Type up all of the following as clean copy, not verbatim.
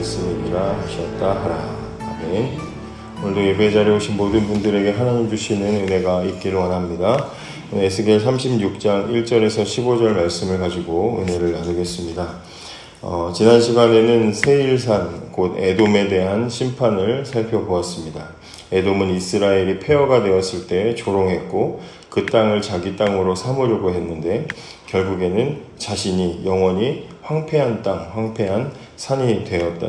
말씀이니라 하셨다 하라. 아멘. 오늘도 예배 자리에 오신 모든 분들에게 하나님 주시는 은혜가 있기를 원합니다. 에스겔 36장 1절에서 15절 말씀을 가지고 은혜를 나누겠습니다. 지난 시간에는 세일산 곧 에돔에 대한 심판을 살펴보았습니다. 에돔은 이스라엘이 폐허가 되었을 때 조롱했고 그 땅을 자기 땅으로 삼으려고 했는데 결국에는 자신이 영원히 황폐한 땅, 황폐한 산이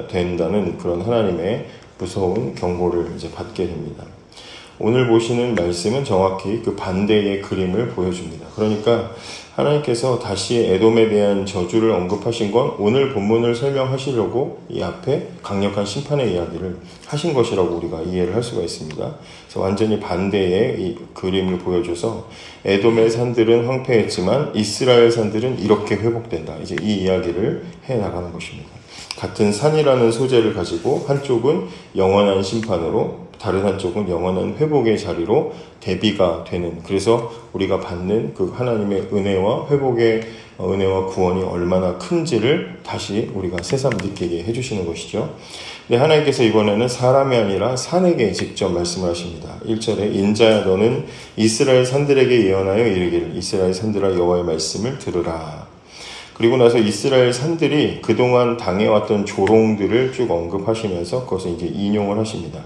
된다는 그런 하나님의 무서운 경고를 이제 받게 됩니다. 오늘 보시는 말씀은 정확히 그 반대의 그림을 보여줍니다. 그러니까 하나님께서 다시 에돔에 대한 저주를 언급하신 건 오늘 본문을 설명하시려고 이 앞에 강력한 심판의 이야기를 하신 것이라고 우리가 이해를 할 수가 있습니다. 그래서 완전히 반대의 이 그림을 보여줘서 에돔의 산들은 황폐했지만 이스라엘 산들은 이렇게 회복된다. 이제 이 이야기를 해나가는 것입니다. 같은 산이라는 소재를 가지고 한쪽은 영원한 심판으로 다른 한쪽은 영원한 회복의 자리로 대비가 되는, 그래서 우리가 받는 그 하나님의 은혜와 회복의 은혜와 구원이 얼마나 큰지를 다시 우리가 새삼 느끼게 해주시는 것이죠. 근데 하나님께서 이번에는 사람이 아니라 산에게 직접 말씀을 하십니다. 1절에 인자야 너는 이스라엘 산들에게 예언하여 이르기를 이스라엘 산들아 여호와의 말씀을 들으라. 그리고 나서 이스라엘 산들이 그동안 당해왔던 조롱들을 쭉 언급하시면서 그것을 이제 인용을 하십니다.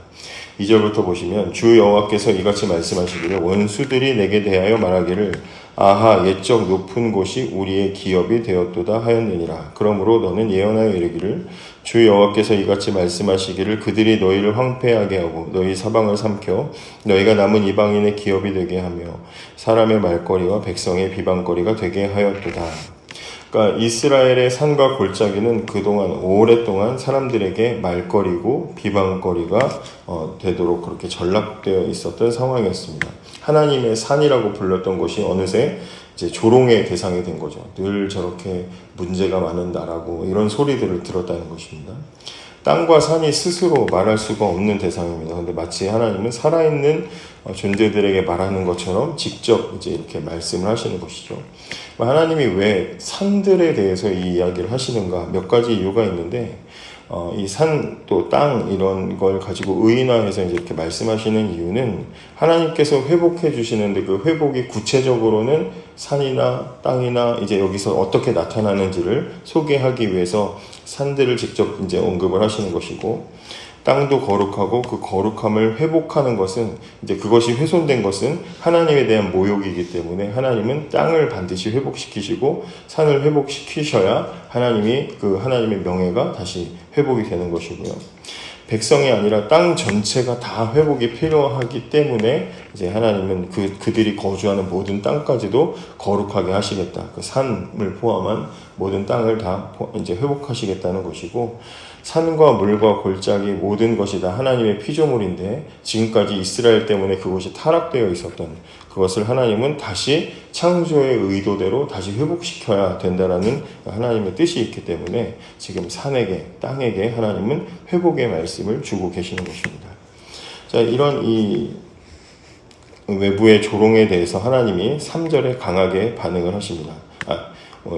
2절부터 보시면 주 여호와께서 이같이 말씀하시기를 원수들이 내게 대하여 말하기를 아하 옛적 높은 곳이 우리의 기업이 되었도다 하였느니라. 그러므로 너는 예언하여 이르기를 주 여호와께서 이같이 말씀하시기를 그들이 너희를 황폐하게 하고 너희 사방을 삼켜 너희가 남은 이방인의 기업이 되게 하며 사람의 말거리와 백성의 비방거리가 되게 하였도다. 그러니까 이스라엘의 산과 골짜기는 그동안 오랫동안 사람들에게 말거리고 비방거리가 되도록 그렇게 전락되어 있었던 상황이었습니다. 하나님의 산이라고 불렸던 것이 어느새 이제 조롱의 대상이 된 거죠. 늘 저렇게 문제가 많은 나라고 이런 소리들을 들었다는 것입니다. 땅과 산이 스스로 말할 수가 없는 대상입니다. 근데 마치 하나님은 살아있는 존재들에게 말하는 것처럼 직접 이제 이렇게 말씀을 하시는 것이죠. 하나님이 왜 산들에 대해서 이 이야기를 하시는가? 몇 가지 이유가 있는데, 이 산 또 땅 이런 걸 가지고 의인화해서 이제 이렇게 말씀하시는 이유는 하나님께서 회복해 주시는데 그 회복이 구체적으로는 산이나 땅이나 이제 여기서 어떻게 나타나는지를 소개하기 위해서 산들을 직접 이제 언급을 하시는 것이고, 땅도 거룩하고 그 거룩함을 회복하는 것은 이제 그것이 훼손된 것은 하나님에 대한 모욕이기 때문에 하나님은 땅을 반드시 회복시키시고 산을 회복시키셔야 하나님의 명예가 다시 회복이 되는 것이고요. 백성이 아니라 땅 전체가 다 회복이 필요하기 때문에 이제 하나님은 그들이 거주하는 모든 땅까지도 거룩하게 하시겠다. 그 산을 포함한 모든 땅을 다 이제 회복하시겠다는 것이고, 산과 물과 골짜기 모든 것이 다 하나님의 피조물인데 지금까지 이스라엘 때문에 그것이 타락되어 있었던 그것을 하나님은 다시 창조의 의도대로 다시 회복시켜야 된다라는 하나님의 뜻이 있기 때문에 지금 산에게 땅에게 하나님은 회복의 말씀을 주고 계시는 것입니다. 자, 이런 이 외부의 조롱에 대해서 하나님이 3절에 강하게 반응을 하십니다.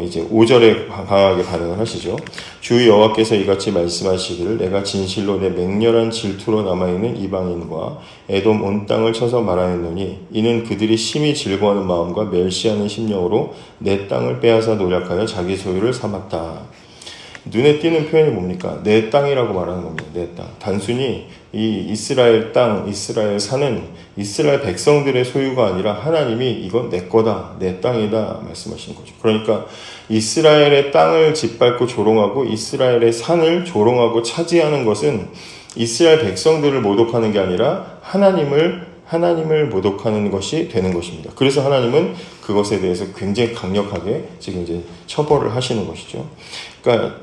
이제 5절에 강하게 반응을 하시죠. 주 여호와께서 이같이 말씀하시기를 내가 진실로 내 맹렬한 질투로 남아있는 이방인과 에돔 온 땅을 쳐서 말하였노니 이는 그들이 심히 즐거워하는 마음과 멸시하는 심령으로 내 땅을 빼앗아 노략하여 자기 소유를 삼았다. 눈에 띄는 표현이 뭡니까? 내 땅이라고 말하는 겁니다. 내 땅. 단순히 이 이스라엘 땅, 이스라엘 산은 이스라엘 백성들의 소유가 아니라 하나님이 이건 내 거다, 내 땅이다 말씀하시는 거죠. 그러니까 이스라엘의 땅을 짓밟고 조롱하고 이스라엘의 산을 조롱하고 차지하는 것은 이스라엘 백성들을 모독하는 게 아니라 하나님을 모독하는 것이 되는 것입니다. 그래서 하나님은 그것에 대해서 굉장히 강력하게 지금 이제 처벌을 하시는 것이죠. 그러니까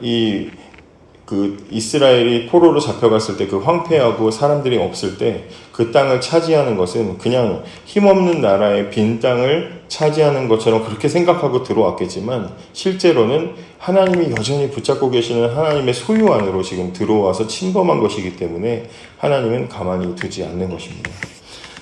이스라엘이 포로로 잡혀갔을 때 그 황폐하고 사람들이 없을 때 그 땅을 차지하는 것은 그냥 힘없는 나라의 빈 땅을 차지하는 것처럼 그렇게 생각하고 들어왔겠지만 실제로는 하나님이 여전히 붙잡고 계시는 하나님의 소유 안으로 지금 들어와서 침범한 것이기 때문에 하나님은 가만히 두지 않는 것입니다.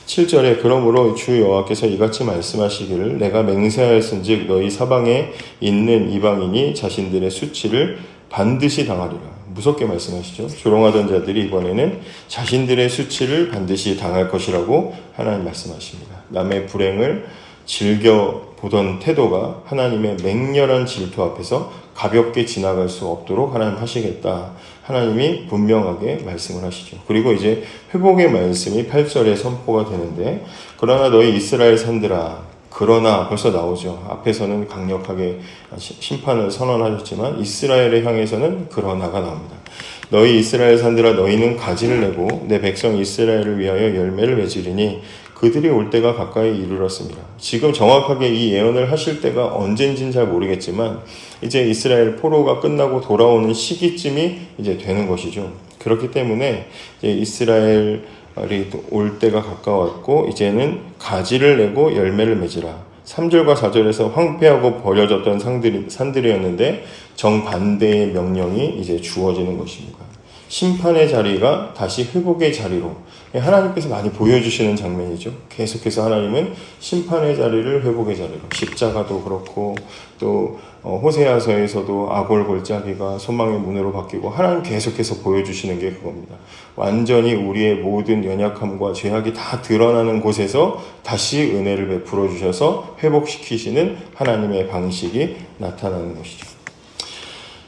7절에 그러므로 주 여호와께서 이같이 말씀하시기를 내가 맹세하였은즉 너희 사방에 있는 이방인이 자신들의 수치를 반드시 당하리라. 무섭게 말씀하시죠. 조롱하던 자들이 이번에는 자신들의 수치를 반드시 당할 것이라고 하나님 말씀하십니다. 남의 불행을 즐겨보던 태도가 하나님의 맹렬한 질투 앞에서 가볍게 지나갈 수 없도록 하나님 하시겠다. 하나님이 분명하게 말씀을 하시죠. 그리고 이제 회복의 말씀이 8절에 선포가 되는데 그러나 너희 이스라엘 산들아 그러나 벌써 나오죠. 앞에서는 강력하게 심판을 선언하셨지만 이스라엘을 향해서는 그러나가 나옵니다. 너희 이스라엘 산들아 너희는 가지를 내고 내 백성 이스라엘을 위하여 열매를 맺으리니 그들이 올 때가 가까이 이르렀습니다. 지금 정확하게 이 예언을 하실 때가 언젠지는 잘 모르겠지만 이제 이스라엘 포로가 끝나고 돌아오는 시기쯤이 이제 되는 것이죠. 그렇기 때문에 이제 이스라엘이 올 때가 가까웠고 이제는 가지를 내고 열매를 맺으라. 3절과 4절에서 황폐하고 버려졌던 산들이었는데 정반대의 명령이 이제 주어지는 것입니다. 심판의 자리가 다시 회복의 자리로 하나님께서 많이 보여주시는 장면이죠. 계속해서 하나님은 심판의 자리를 회복의 자리로, 십자가도 그렇고 또 호세아서에서도 아골 골짜기가 소망의 문으로 바뀌고 하나님 계속해서 보여주시는 게 그겁니다. 완전히 우리의 모든 연약함과 죄악이 다 드러나는 곳에서 다시 은혜를 베풀어 주셔서 회복시키시는 하나님의 방식이 나타나는 것이죠.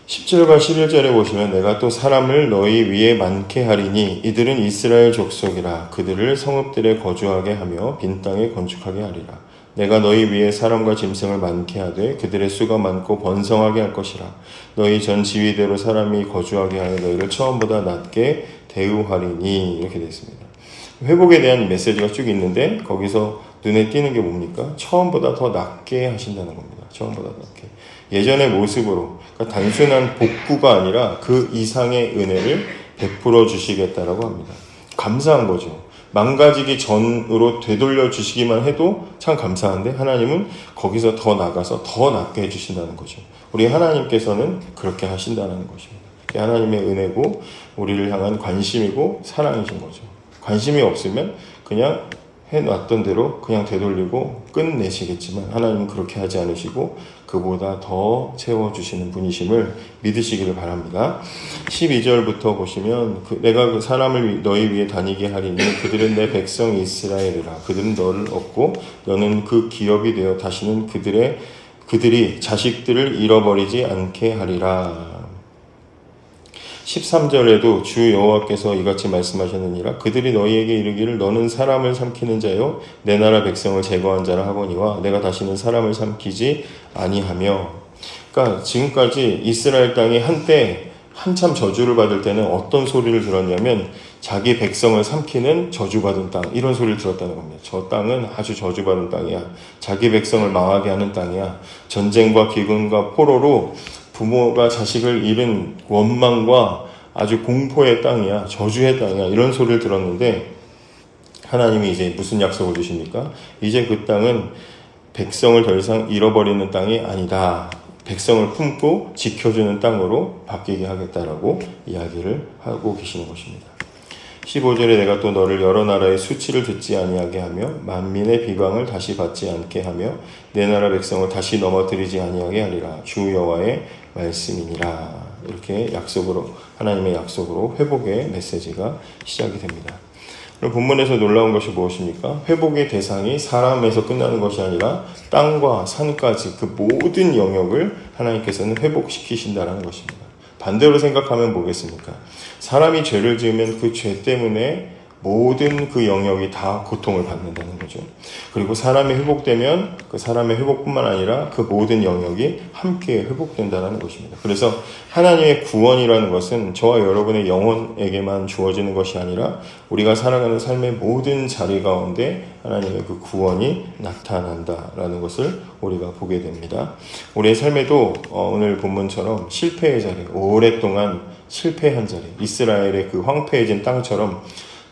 10절과 11절에 보시면 내가 또 사람을 너희 위에 많게 하리니 이들은 이스라엘 족속이라 그들을 성읍들에 거주하게 하며 빈 땅에 건축하게 하리라. 내가 너희 위에 사람과 짐승을 많게 하되 그들의 수가 많고 번성하게 할 것이라. 너희 전 지위대로 사람이 거주하게 하여 너희를 처음보다 낮게 대우하리니. 이렇게 되어 있습니다. 회복에 대한 메시지가 쭉 있는데 거기서 눈에 띄는 게 뭡니까? 처음보다 더 낮게 하신다는 겁니다. 처음보다 낮게. 예전의 모습으로, 그러니까 단순한 복구가 아니라 그 이상의 은혜를 베풀어 주시겠다라고 합니다. 감사한 거죠. 망가지기 전으로 되돌려 주시기만 해도 참 감사한데 하나님은 거기서 더 나가서 더 낫게 해주신다는 거죠. 우리 하나님께서는 그렇게 하신다는 것입니다. 하나님의 은혜고 우리를 향한 관심이고 사랑이신 거죠. 관심이 없으면 그냥 해놨던 대로 그냥 되돌리고 끝내시겠지만 하나님은 그렇게 하지 않으시고 그보다 더 채워주시는 분이심을 믿으시기를 바랍니다. 12절부터 보시면 내가 그 사람을 너희 위에 다니게 하리니 그들은 내 백성 이스라엘이라. 그들은 너를 얻고 너는 그 기업이 되어 다시는 그들이 자식들을 잃어버리지 않게 하리라. 13절에도 주 여호와께서 이같이 말씀하셨느니라. 그들이 너희에게 이르기를 너는 사람을 삼키는 자요 내 나라 백성을 제거한 자라 하거니와 내가 다시는 사람을 삼키지 아니하며. 그러니까 지금까지 이스라엘 땅이 한때 한참 저주를 받을 때는 어떤 소리를 들었냐면 자기 백성을 삼키는 저주받은 땅, 이런 소리를 들었다는 겁니다. 저 땅은 아주 저주받은 땅이야. 자기 백성을 망하게 하는 땅이야. 전쟁과 기근과 포로로 부모가 자식을 잃은 원망과 아주 공포의 땅이야. 저주의 땅이야. 이런 소리를 들었는데 하나님이 이제 무슨 약속을 주십니까? 이제 그 땅은 백성을 더 이상 잃어버리는 땅이 아니다. 백성을 품고 지켜주는 땅으로 바뀌게 하겠다라고 이야기를 하고 계시는 것입니다. 15절에 내가 또 너를 여러 나라의 수치를 듣지 아니하게 하며 만민의 비방을 다시 받지 않게 하며 내 나라 백성을 다시 넘어뜨리지 아니하게 하리라. 주 여호와의 말씀이니라. 이렇게 약속으로, 하나님의 약속으로 회복의 메시지가 시작이 됩니다. 그럼 본문에서 놀라운 것이 무엇입니까? 회복의 대상이 사람에서 끝나는 것이 아니라 땅과 산까지 그 모든 영역을 하나님께서는 회복시키신다는 것입니다. 반대로 생각하면 뭐겠습니까? 사람이 죄를 지으면 그 죄 때문에 모든 그 영역이 다 고통을 받는다는 거죠. 그리고 사람이 회복되면 그 사람의 회복뿐만 아니라 그 모든 영역이 함께 회복된다는 것입니다. 그래서 하나님의 구원이라는 것은 저와 여러분의 영혼에게만 주어지는 것이 아니라 우리가 살아가는 삶의 모든 자리 가운데 하나님의 그 구원이 나타난다라는 것을 우리가 보게 됩니다. 우리의 삶에도 오늘 본문처럼 실패의 자리, 오랫동안 실패한 자리, 이스라엘의 그 황폐해진 땅처럼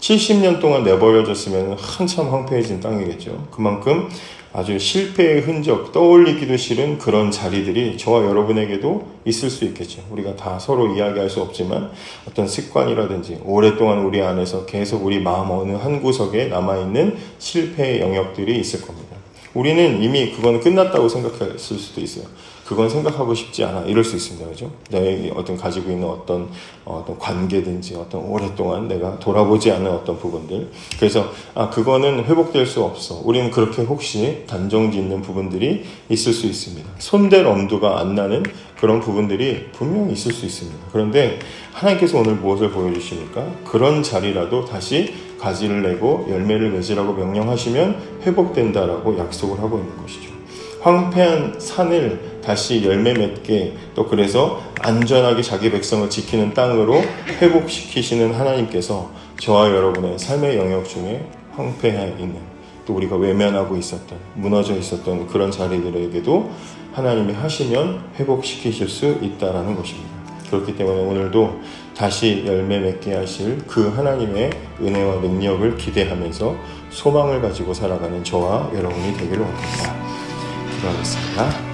70년 동안 내버려졌으면 한참 황폐해진 땅이겠죠. 그만큼 아주 실패의 흔적, 떠올리기도 싫은 그런 자리들이 저와 여러분에게도 있을 수 있겠죠. 우리가 다 서로 이야기할 수 없지만 어떤 습관이라든지 오랫동안 우리 안에서 계속 우리 마음 어느 한 구석에 남아있는 실패의 영역들이 있을 겁니다. 우리는 이미 그건 끝났다고 생각했을 수도 있어요. 그건 생각하고 싶지 않아. 이럴 수 있습니다. 그죠? 내가 어떤 가지고 있는 어떤 관계든지 어떤 오랫동안 내가 돌아보지 않은 어떤 부분들. 그래서, 그거는 회복될 수 없어. 우리는 그렇게 혹시 단정 짓는 부분들이 있을 수 있습니다. 손댈 엄두가 안 나는 그런 부분들이 분명히 있을 수 있습니다. 그런데 하나님께서 오늘 무엇을 보여주십니까? 그런 자리라도 다시 가지를 내고 열매를 맺으라고 명령하시면 회복된다라고 약속을 하고 있는 것이죠. 황폐한 산을 다시 열매 맺게, 또 그래서 안전하게 자기 백성을 지키는 땅으로 회복시키시는 하나님께서 저와 여러분의 삶의 영역 중에 황폐해 있는, 또 우리가 외면하고 있었던, 무너져 있었던 그런 자리들에게도 하나님이 하시면 회복시키실 수 있다라는 것입니다. 그렇기 때문에 오늘도 다시 열매 맺게 하실 그 하나님의 은혜와 능력을 기대하면서 소망을 가지고 살아가는 저와 여러분이 되기를 원합니다. 기도하겠습니다.